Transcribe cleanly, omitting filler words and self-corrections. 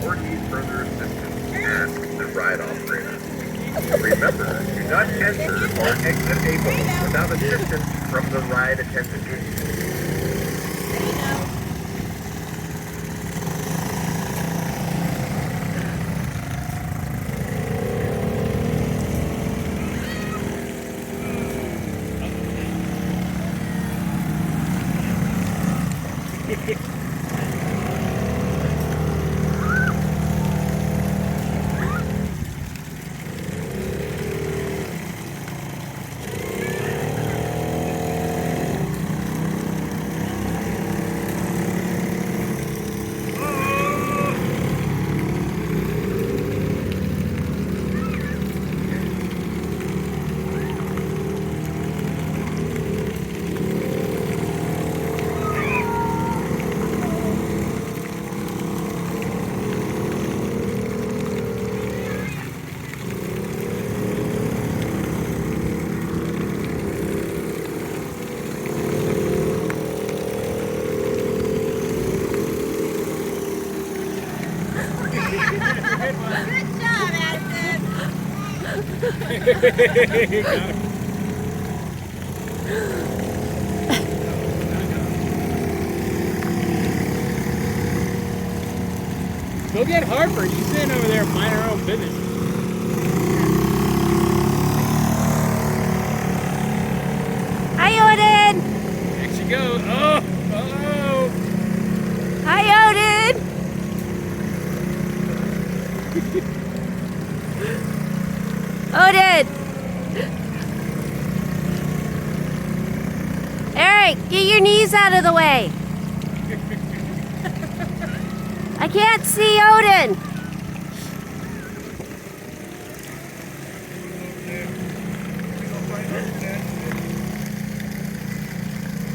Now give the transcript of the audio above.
or need further assistance, ask the ride operator. Remember, do not enter or exit a boat without assistance from the ride attendant. Good job, Addison. Go get Harper. You sitting over there minding her own business. Hi, Odin. There she goes. Oh, oh. Hi, Odin. Odin. Eric, get your knees out of the way. I can't see Odin.